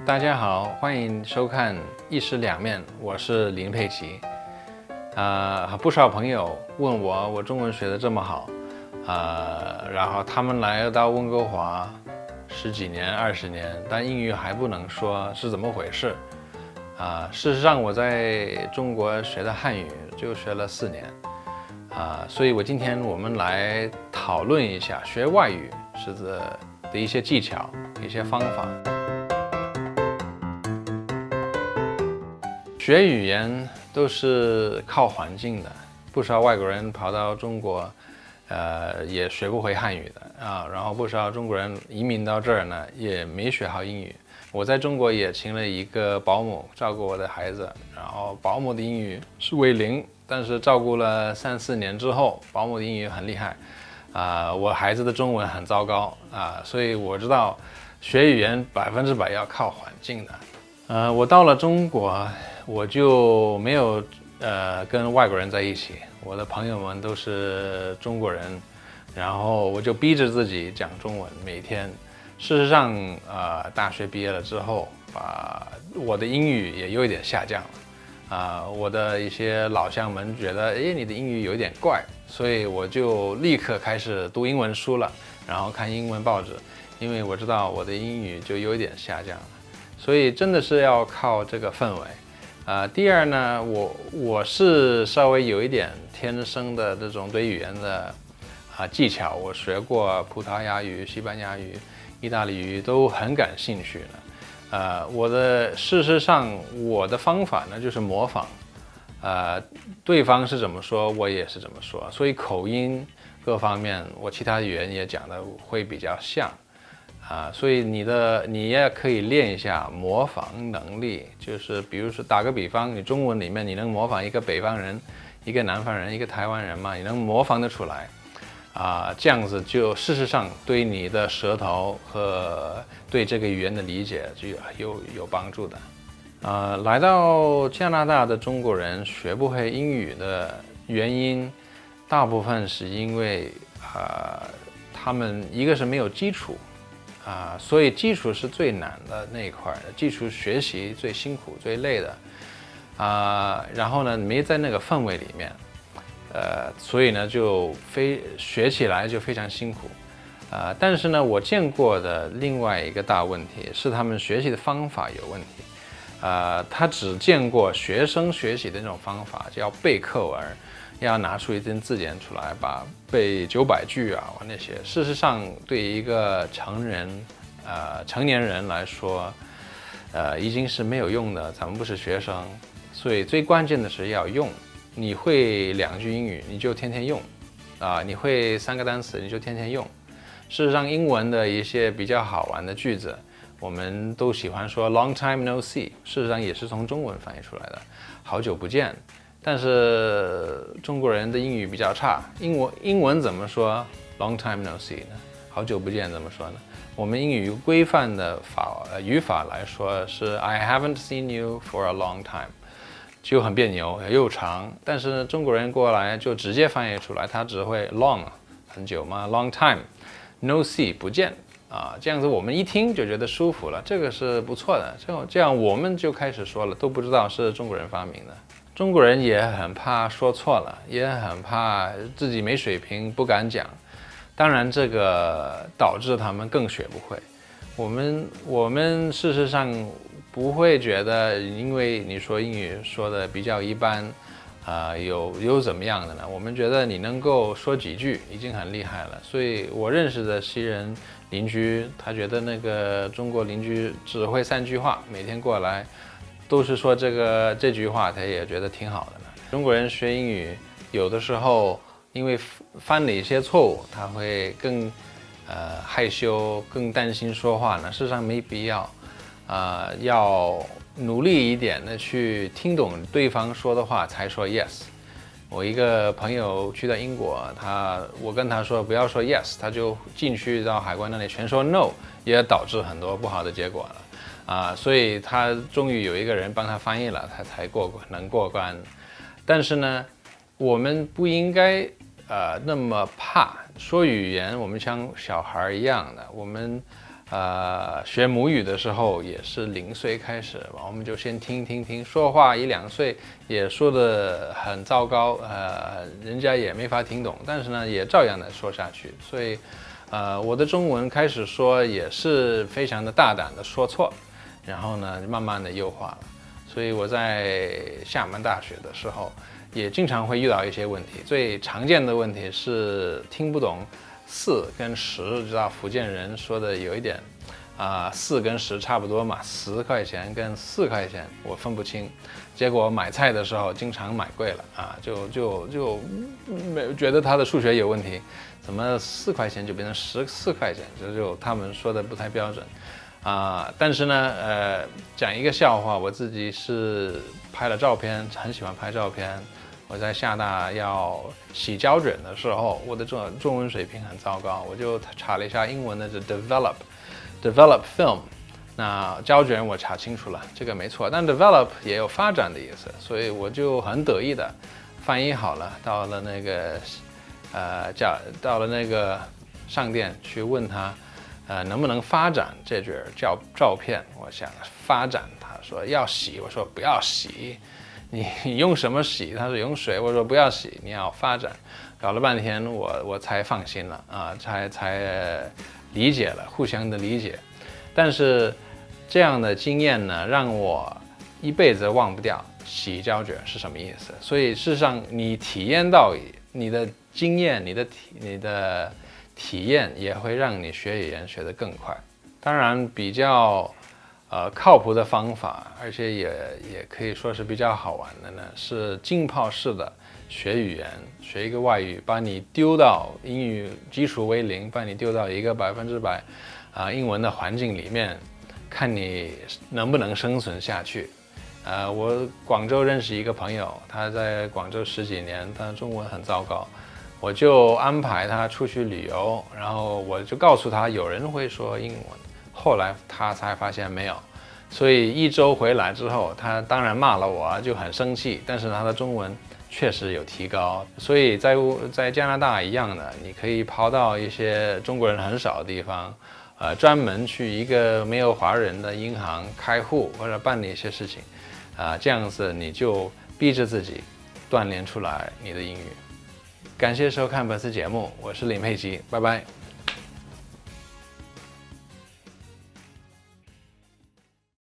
大家好，欢迎收看一尸两面，我是林佩琪。不少朋友问我中文学得这么好，然后他们来到温哥华10几年、20年，但英语还不能说，是怎么回事？事实上我在中国学的汉语就学了4年，所以我们来讨论一下学外语的一些技巧、一些方法。学语言都是靠环境的，不少外国人跑到中国，也学不会汉语的啊。然后不少中国人移民到这儿呢，也没学好英语。我在中国也请了一个保姆照顾我的孩子，然后保姆的英语是为0，但是照顾了3、4年之后，保姆的英语很厉害，我孩子的中文很糟糕所以我知道学语言100%要靠环境的。我到了中国，我就没有跟外国人在一起，我的朋友们都是中国人，然后我就逼着自己讲中文，每天。事实上，大学毕业了之后，我的英语也有一点下降了。我的一些老乡们觉得，你的英语有点怪，所以我就立刻开始读英文书了，然后看英文报纸，因为我知道我的英语就有一点下降了。所以真的是要靠这个氛围。第二呢，我是稍微有一点天生的这种对语言的技巧，我学过葡萄牙语、西班牙语、意大利语都很感兴趣呢。事实上我的方法呢就是模仿，对方是怎么说，我也是怎么说，所以口音各方面我其他语言也讲的会比较像。所以你也可以练一下模仿能力，就是比如说打个比方，你中文里面你能模仿一个北方人、一个南方人、一个台湾人吗？你能模仿得出来这样子就事实上对你的舌头和对这个语言的理解就有帮助的。来到加拿大的中国人学不会英语的原因，大部分是因为他们一个是没有基础。所以基础是最难的那一块的，基础学习最辛苦最累的，然后呢没在那个氛围里面，所以呢学起来就非常辛苦，但是呢我见过的另外一个大问题是他们学习的方法有问题，他只见过学生学习的那种方法，就要背课文，要拿出一份字典出来，背900句那些。事实上，对一个成年人来说，已经是没有用的。咱们不是学生，所以最关键的是要用。你会2句英语，你就天天用，你会3个单词，你就天天用。事实上，英文的一些比较好玩的句子，我们都喜欢说 "Long time no see"， 事实上也是从中文翻译出来的，好久不见。但是中国人的英语比较差，英文怎么说 long time no see 呢？好久不见怎么说呢？我们英语规范的语法来说是 I haven't seen you for a long time， 就很别扭又长。但是中国人过来就直接翻译出来，他只会 long 很久吗 ？long time no see 不见这样子我们一听就觉得舒服了，这个是不错的。这样我们就开始说了，都不知道是中国人发明的。中国人也很怕说错了，也很怕自己没水平不敢讲，当然这个导致他们更学不会。我们事实上不会觉得因为你说英语说的比较一般有怎么样的呢？我们觉得你能够说几句已经很厉害了。所以我认识的西人邻居，他觉得那个中国邻居只会3句话，每天过来都是说这句话，他也觉得挺好的呢。中国人学英语有的时候因为犯了一些错误，他会更害羞，更担心说话呢。事实上没必要，要努力一点的去听懂对方说的话才说 yes。我一个朋友去到英国，我跟他说不要说 yes， 他就进去到海关那里全说 no， 也导致很多不好的结果了。所以他终于有一个人帮他翻译了，他才能过关。但是呢，我们不应该那么怕说语言，我们像小孩一样的，我们学母语的时候也是0岁开始，我们就先听，说话1、2岁也说得很糟糕，人家也没法听懂，但是呢也照样的说下去。所以，我的中文开始说也是非常的大胆的说错，然后呢慢慢的优化了。所以我在厦门大学的时候也经常会遇到一些问题，最常见的问题是听不懂4跟10，知道福建人说的有一点4跟10差不多嘛，10块钱跟4块钱我分不清，结果买菜的时候经常买贵了就觉得他的数学有问题，怎么4块钱就变成14块钱，就他们说的不太标准但是呢讲一个笑话，我自己是拍了照片，很喜欢拍照片。我在厦大要洗胶卷的时候，我的中文水平很糟糕，我就查了一下英文的 develop film， 那胶卷我查清楚了，这个没错，但 develop 也有发展的意思，所以我就很得意的翻译好了，到了那个商店去问他能不能发展这卷照片，我想发展，他说要洗，我说不要洗。你用什么洗？他说用水。我说不要洗，你要发展。搞了半天，我才放心了才理解了，互相的理解。但是这样的经验呢，让我一辈子忘不掉洗胶卷是什么意思。所以事实上，你体验到你的经验，你的体验也会让你学语言学得更快。当然，比较靠谱的方法，而且也可以说是比较好玩的呢，是浸泡式的学语言，学一个外语，把你丢到英语基础为0，把你丢到一个100%英文的环境里面，看你能不能生存下去。我广州认识一个朋友，他在广州10几年，他中文很糟糕，我就安排他出去旅游，然后我就告诉他有人会说英文。后来他才发现没有，所以1周回来之后，他当然骂了我，就很生气。但是他的中文确实有提高，所以在加拿大一样的，你可以跑到一些中国人很少的地方，专门去一个没有华人的银行开户或者办理一些事情，这样子你就逼着自己锻炼出来你的英语。感谢收看本次节目，我是林佩吉，拜拜。